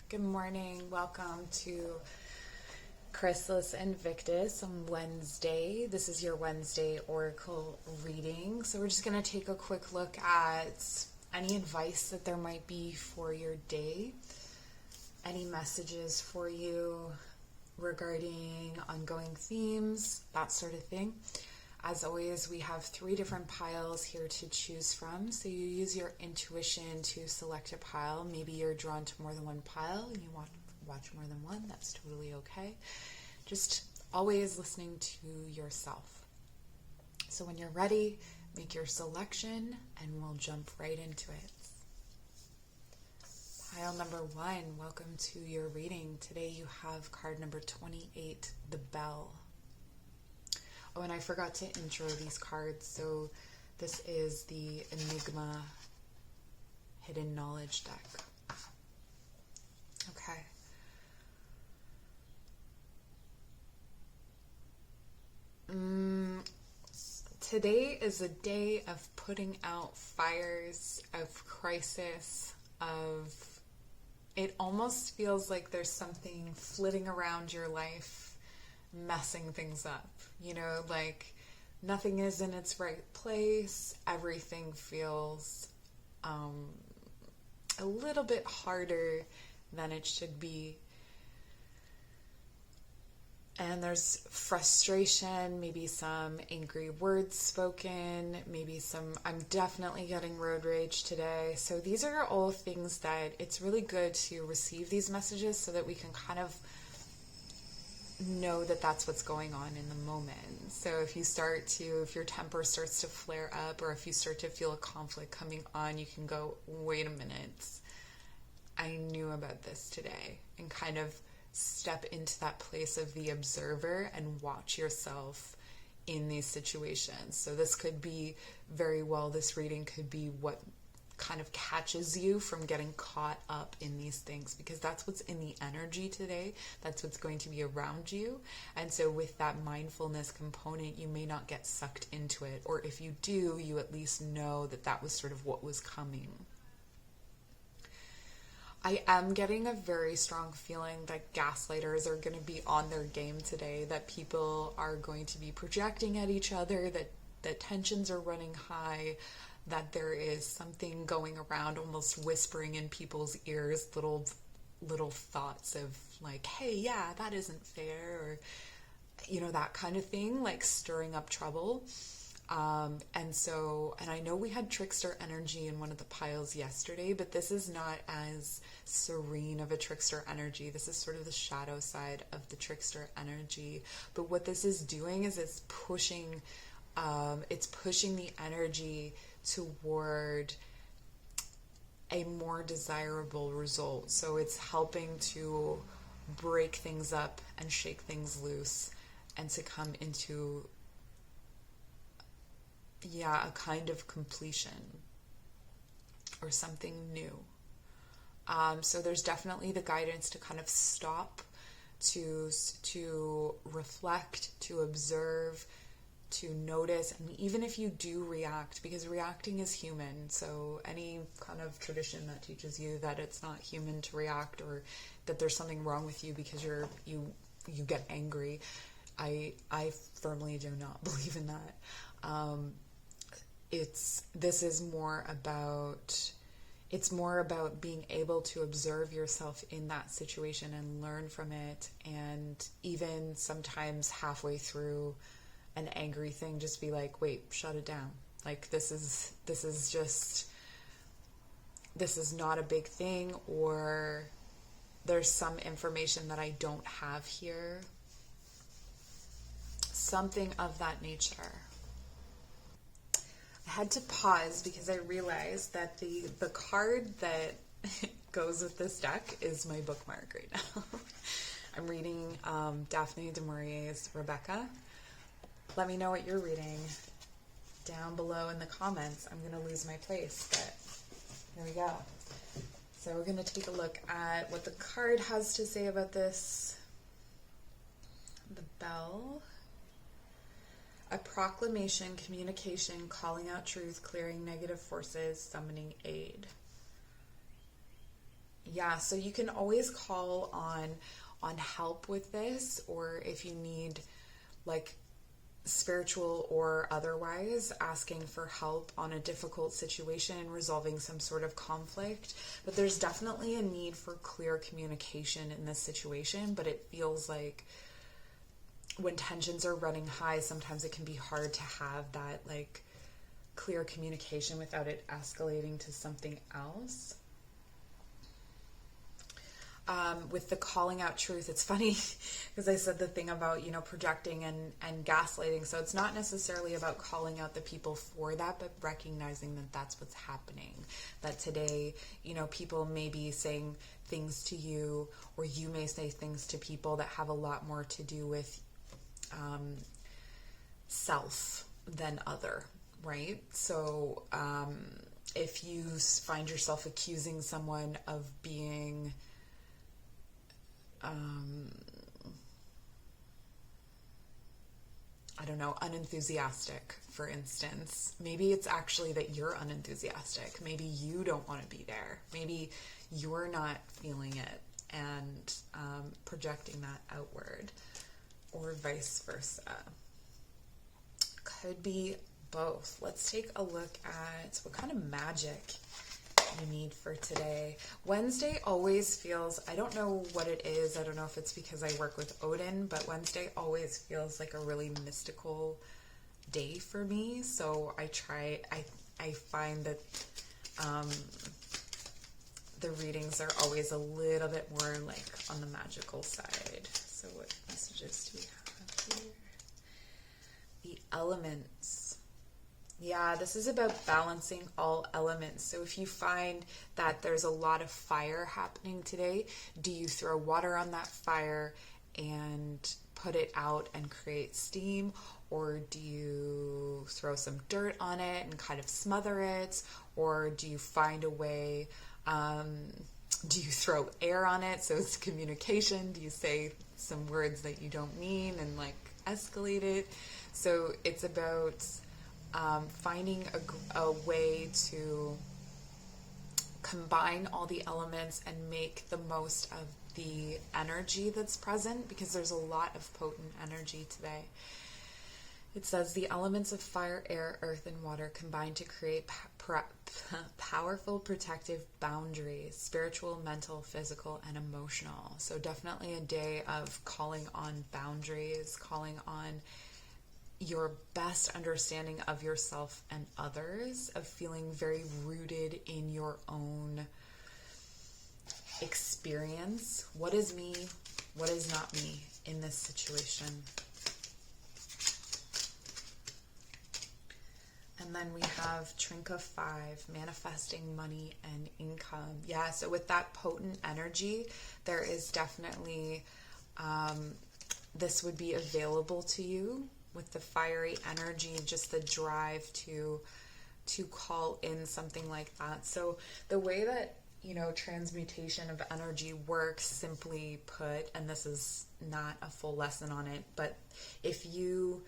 Good morning. Welcome to Chrysalis Invictus on Wednesday. This is your Wednesday Oracle reading. So we're just going to take a quick look at any advice that there might be for your day, any messages for you regarding ongoing themes, that sort of thing. As always, we have 3 different piles here to choose from. So you use your intuition to select a pile. Maybe you're drawn to more than one pile and you want to watch more than one. That's totally okay. Just always listening to yourself. So when you're ready, make your selection and we'll jump right into it. Pile number 1, welcome to your reading. Today you have card number 28, the Bell. Oh, and I forgot to intro these cards. So this is the Enigma Hidden Knowledge deck. Okay. Today is a day of putting out fires, of crisis, of... It almost feels like there's something flitting around your life, messing things up, like nothing is in its right place. Everything feels a little bit harder than it should be, and there's frustration, maybe some angry words spoken, I'm definitely getting road rage today. So these are all things that it's really good to receive these messages so that we can kind of know that that's what's going on in the moment. So if your temper starts to flare up, or if you start to feel a conflict coming on, you can go, wait a minute, I knew about this today, and kind of step into that place of the observer and watch yourself in these situations. So this reading could be what kind of catches you from getting caught up in these things, because that's what's in the energy today. That's what's going to be around you. And so with that mindfulness component, you may not get sucked into it, or if you do, you at least know that that was sort of what was coming. I am getting a very strong feeling that gaslighters are going to be on their game today, that people are going to be projecting at each other, that tensions are running high, that there is something going around almost whispering in people's ears, little thoughts of like, hey, yeah, that isn't fair, or that kind of thing, like stirring up trouble. And I know we had trickster energy in one of the piles yesterday, but this is not as serene of a trickster energy. This is sort of the shadow side of the trickster energy. But what this is doing is it's pushing the energy toward a more desirable result. So it's helping to break things up and shake things loose, and to come into a kind of completion or something new. So there's definitely the guidance to kind of stop, to reflect, to observe, to notice. And even if you do react, because reacting is human, so any kind of tradition that teaches you that it's not human to react, or that there's something wrong with you because you get angry, I firmly do not believe in that. It's more about being able to observe yourself in that situation and learn from it, and even sometimes halfway through an angry thing, just be like, wait, shut it down. Like, this is not a big thing, or there's some information that I don't have here. Something of that nature. I had to pause because I realized that the card that goes with this deck is my bookmark right now. I'm reading Daphne du Maurier's Rebecca. Let me know what you're reading down below in the comments. I'm going to lose my place, but here we go. So we're going to take a look at what the card has to say about this. The Bell. A proclamation, communication, calling out truth, clearing negative forces, summoning aid. Yeah, so you can always call on help with this, or if you need like spiritual or otherwise, asking for help on a difficult situation and resolving some sort of conflict. But there's definitely a need for clear communication in this situation, but it feels like when tensions are running high, sometimes it can be hard to have that like clear communication without it escalating to something else. With the calling out truth, it's funny because I said the thing about, projecting and gaslighting. So it's not necessarily about calling out the people for that, but recognizing that that's what's happening. That today, people may be saying things to you, or you may say things to people that have a lot more to do with self than other, right? So if you find yourself accusing someone of being unenthusiastic, for instance. Maybe it's actually that you're unenthusiastic. Maybe you don't want to be there. Maybe you're not feeling it and projecting that outward, or vice versa. Could be both. Let's take a look at what kind of magic you need for today. Wednesday always feels, I don't know what it is. I don't know if it's because I work with Odin, but Wednesday always feels like a really mystical day for me. So I find that the readings are always a little bit more like on the magical side. So what messages do we have here? The elements. Yeah, this is about balancing all elements. So if you find that there's a lot of fire happening today, do you throw water on that fire and put it out and create steam? Or do you throw some dirt on it and kind of smother it? Or do you find a way, do you throw air on it so it's communication? Do you say some words that you don't mean and like escalate it? So it's about finding a way to combine all the elements and make the most of the energy that's present, because there's a lot of potent energy today. It says the elements of fire, air, earth, and water combine to create powerful protective boundaries, spiritual, mental, physical, and emotional. So definitely a day of calling on boundaries, calling on your best understanding of yourself and others, of feeling very rooted in your own experience. What is me? What is not me in this situation? And then we have Trinket 5, manifesting money and income. Yeah, so with that potent energy, there is definitely, this would be available to you with the fiery energy, just the drive to call in something like that. So the way that, transmutation of energy works, simply put, and this is not a full lesson on it, but if you,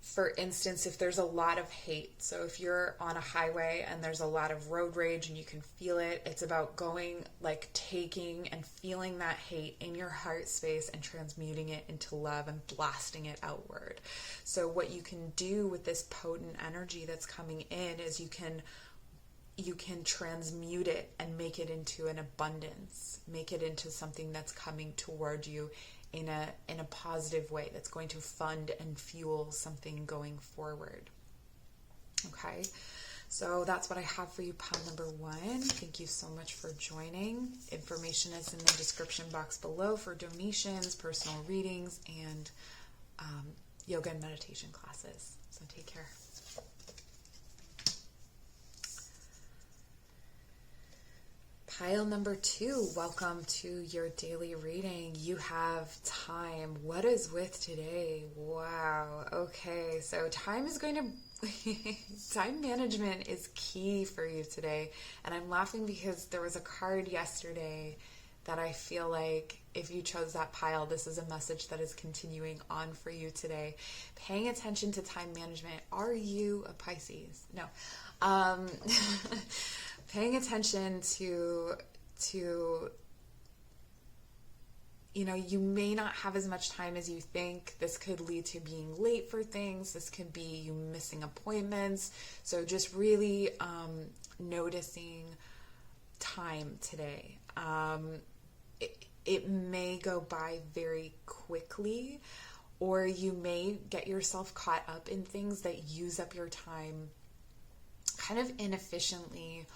for instance, if there's a lot of hate, so if you're on a highway and there's a lot of road rage and you can feel it, it's about going, like taking and feeling that hate in your heart space and transmuting it into love and blasting it outward. So what you can do with this potent energy that's coming in is you can transmute it and make it into an abundance, make it into something that's coming toward you in a positive way, that's going to fund and fuel something going forward. Okay, so that's what I have for you, pile number 1. Thank you so much for joining. Information is in the description box below for donations, personal readings, and yoga and meditation classes. So take care. Pile number 2, welcome to your daily reading. You have time. What is with today? Wow. Okay, so time management is key for you today. And I'm laughing because there was a card yesterday that I feel like if you chose that pile, this is a message that is continuing on for you today. Paying attention to time management. Are you a Pisces? No. Paying attention to to, you may not have as much time as you think. This could lead to being late for things. This could be you missing appointments. So just really noticing time today. It may go by very quickly, or you may get yourself caught up in things that use up your time kind of inefficiently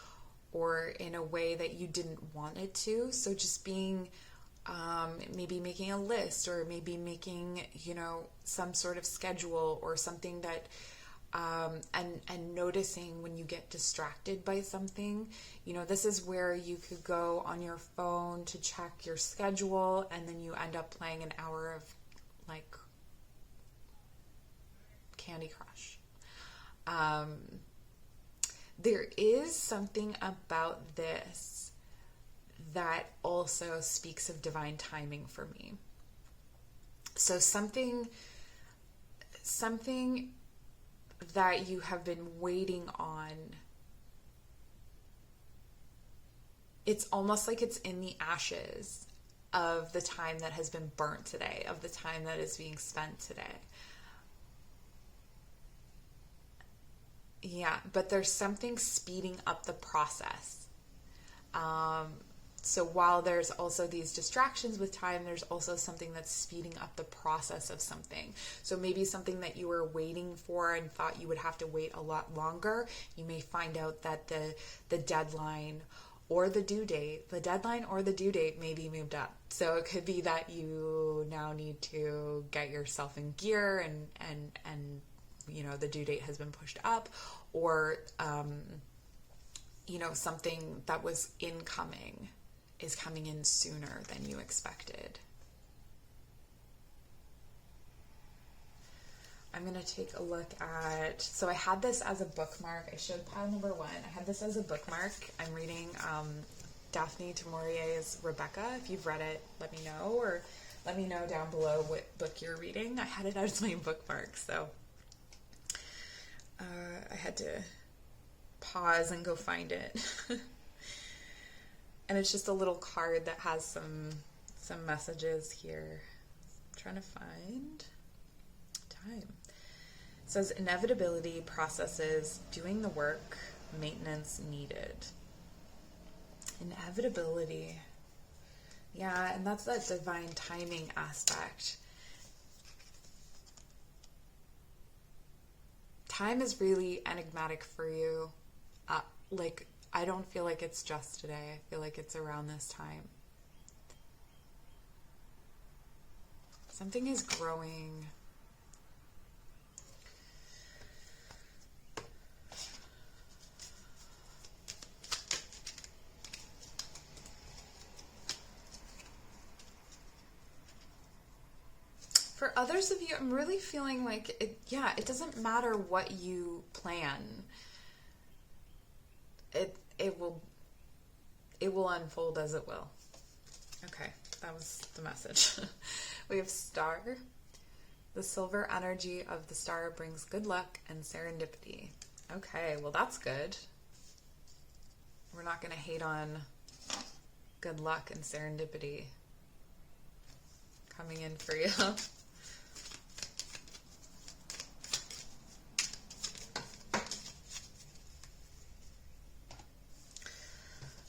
or in a way that you didn't want it to. So just being, maybe making a list, or maybe making, some sort of schedule or something that, and noticing when you get distracted by something. This is where you could go on your phone to check your schedule, and then you end up playing an hour of like Candy Crush. There is something about this that also speaks of divine timing for me. So something that you have been waiting on, it's almost like it's in the ashes of the time that has been burnt today, of the time that is being spent today. Yeah, but there's something speeding up the process. So while there's also these distractions with time, there's also something that's speeding up the process of something. So maybe something that you were waiting for and thought you would have to wait a lot longer, you may find out that the deadline or the due date, may be moved up. So it could be that you now need to get yourself in gear and the due date has been pushed up, or something that was incoming is coming in sooner than you expected. I'm going to take a look at, so I had this as a bookmark. I showed pile number 1. I had this as a bookmark. I'm reading Daphne du Maurier's Rebecca. If you've read it, let me know, or let me know down below what book you're reading. I had it as my bookmark, so I had to pause and go find it. And it's just a little card that has some messages here. I'm trying to find time. It says inevitability, processes, doing the work, maintenance needed. Inevitability. Yeah, and that's that divine timing aspect. Time is really enigmatic for you. I don't feel like it's just today. I feel like it's around this time. Something is growing. For others of you, I'm really feeling like it doesn't matter what you plan. It will unfold as it will. Okay, that was the message. We have Star. The silver energy of the star brings good luck and serendipity. Okay, well that's good. We're not going to hate on good luck and serendipity coming in for you.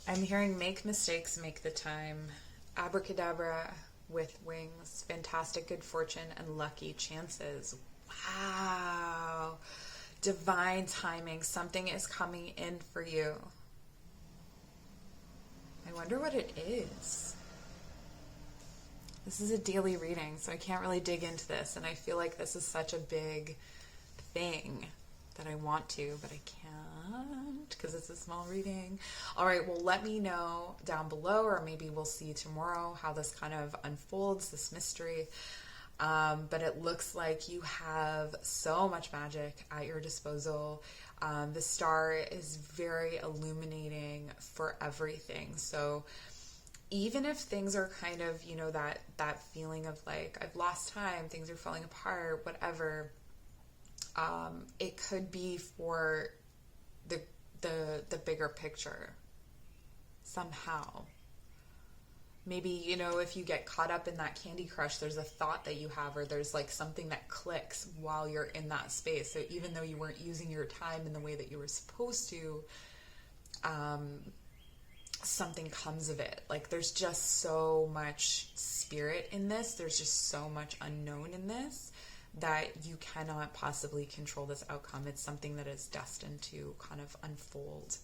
I'm hearing make mistakes, make the time. Abracadabra with wings. Fantastic good fortune and lucky chances. Wow. Divine timing. Something is coming in for you. I wonder what it is. This is a daily reading, so I can't really dig into this. And I feel like this is such a big thing that I want to, but I can't because it's a small reading. All right, well, let me know down below, or maybe we'll see tomorrow how this kind of unfolds, this mystery. But it looks like you have so much magic at your disposal. The star is very illuminating for everything. So even if things are kind of, that feeling of like, I've lost time, things are falling apart, whatever, it could be for the bigger picture somehow. Maybe, you know, if you get caught up in that Candy Crush, there's a thought that you have, or there's like something that clicks while you're in that space. So even though you weren't using your time in the way that you were supposed to, something comes of it. Like there's just so much spirit in this. There's just so much unknown in this that you cannot possibly control this outcome. It's something that is destined to kind of unfold.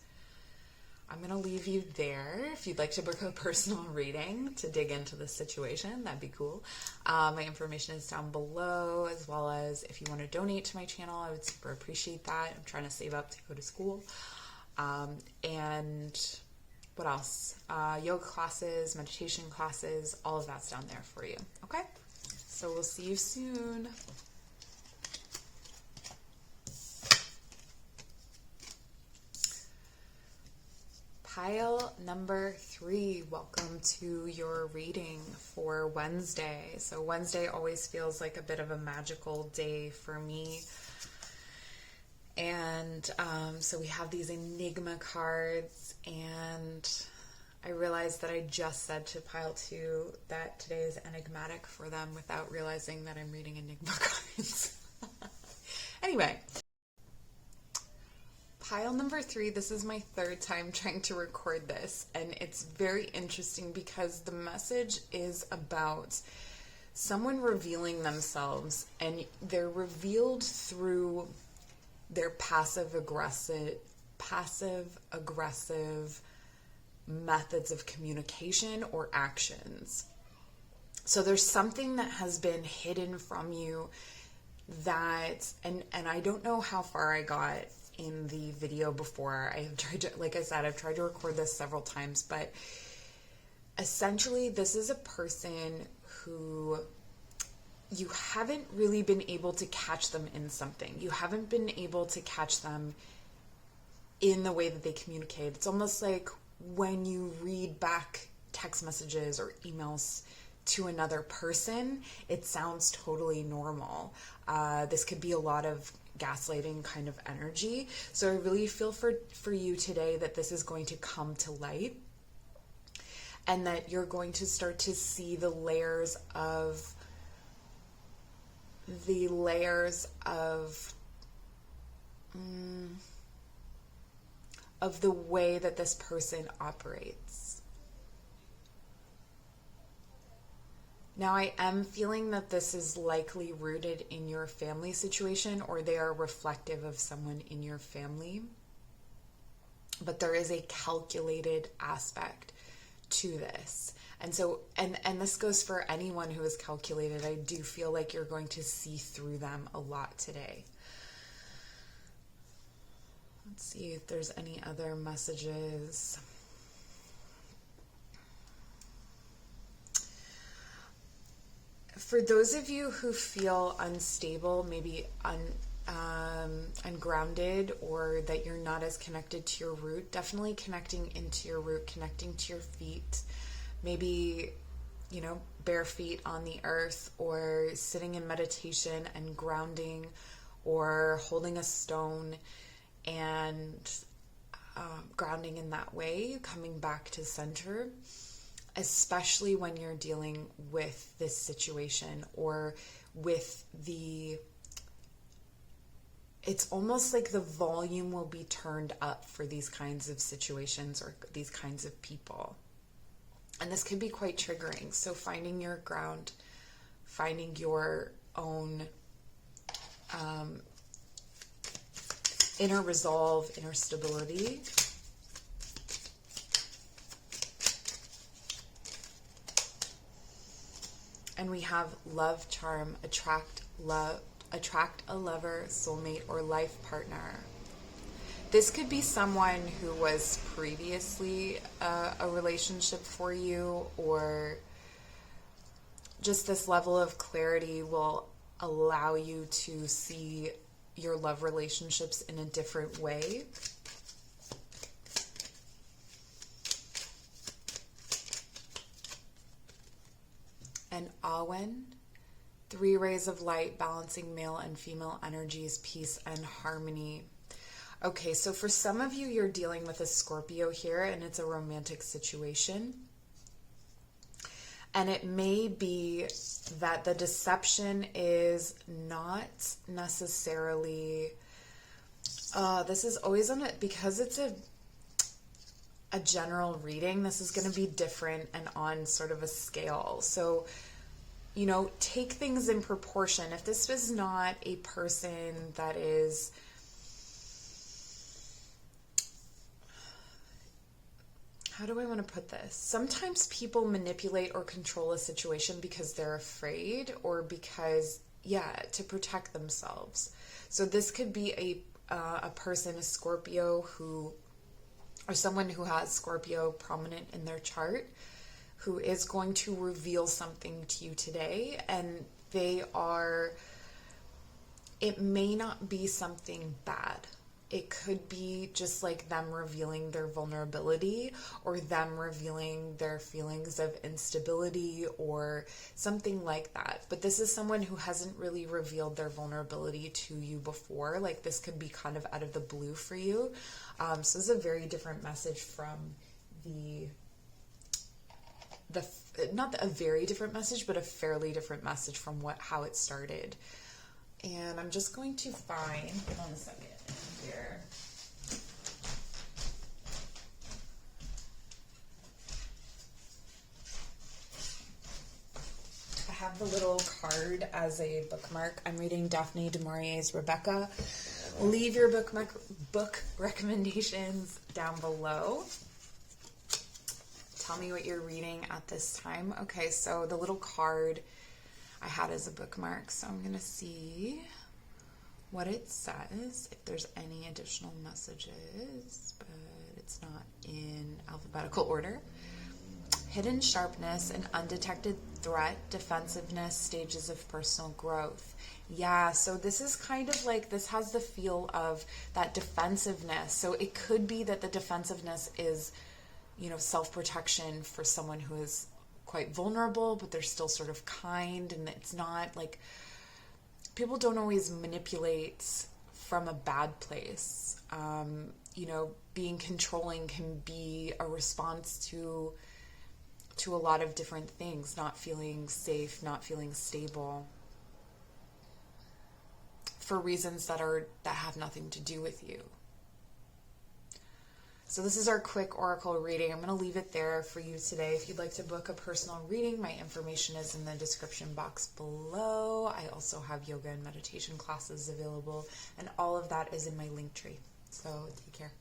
I'm going to leave you there. If you'd like to book a personal reading to dig into this situation, that'd be cool. My information is down below, as well as if you want to donate to my channel, I would super appreciate that. I'm trying to save up to go to school. And what else? Yoga classes, meditation classes, all of that's down there for you. Okay? So we'll see you soon. Pile number 3, welcome to your reading for Wednesday. So Wednesday always feels like a bit of a magical day for me. And so we have these Enigma cards, and I realized that I just said to pile 2 that today is enigmatic for them without realizing that I'm reading Enigma cards. Anyway. Pile number 3, this is my 3rd time trying to record this, and it's very interesting because the message is about someone revealing themselves, and they're revealed through their passive aggressive methods of communication or actions. So there's something that has been hidden from you that, and I don't know how far I got in the video before. I have tried to, like I said, I've tried to record this several times, but essentially this is a person who you haven't really been able to catch them in something. You haven't been able to catch them in the way that they communicate. It's almost like when you read back text messages or emails to another person, it sounds totally normal. This could be a lot of gaslighting kind of energy. So I really feel for you today that this is going to come to light, and that you're going to start to see the layers of the way that this person operates. Now, I am feeling that this is likely rooted in your family situation, or they are reflective of someone in your family. But there is a calculated aspect to this. And so, and this goes for anyone who is calculated. I do feel like you're going to see through them a lot today. Let's see if there's any other messages. For those of you who feel unstable, maybe ungrounded, or that you're not as connected to your root, definitely connecting into your root, connecting to your feet, maybe, you know, bare feet on the earth, or sitting in meditation and grounding, or holding a stone and grounding in that way, coming back to center. Especially when you're dealing with this situation, or with it's almost like the volume will be turned up for these kinds of situations or these kinds of people. And this can be quite triggering. So finding your ground, finding your own inner resolve, inner stability. And we have love charm, attract a lover, soulmate, or life partner. This could be someone who was previously a relationship for you, or just this level of clarity will allow you to see your love relationships in a different way. And Awen, 3 rays of light, balancing male and female energies, peace and harmony. Okay, so for some of you, you're dealing with a Scorpio here, and it's a romantic situation. And it may be that the deception is not necessarily, this is always on it, because it's a general reading, this is going to be different and on sort of a scale. So, you know, take things in proportion. If this was not a person that is, how do I want to put this? Sometimes people manipulate or control a situation because they're afraid, or because, to protect themselves. So this could be a person, a Scorpio, or someone who has Scorpio prominent in their chart, who is going to reveal something to you today. And it may not be something bad. It could be just like them revealing their vulnerability, or them revealing their feelings of instability, or something like that. But this is someone who hasn't really revealed their vulnerability to you before. Like, this could be kind of out of the blue for you. So this is a very different message from not a very different message, but a fairly different message from how it started. And I'm just going to find, hold on a second here. I have the little card as a bookmark. I'm reading Daphne du Maurier's Rebecca. Leave your book recommendations down below. Tell me what you're reading at this time. Okay, so the little card I had as a bookmark, so I'm going to see what it says, if there's any additional messages, but it's not in alphabetical order. Hidden sharpness and undetected threat, defensiveness, stages of personal growth. Yeah, so this is kind of like, this has the feel of that defensiveness. So it could be that the defensiveness is, you know, self-protection for someone who is quite vulnerable, but they're still sort of kind. And it's not like, people don't always manipulate from a bad place. You know, being controlling can be a response to a lot of different things, not feeling safe, not feeling stable, for reasons that have nothing to do with you. So this is our quick oracle reading. I'm going to leave it there for you today. If you'd like to book a personal reading, my information is in the description box below. I also have yoga and meditation classes available, and all of that is in my link tree. So take care.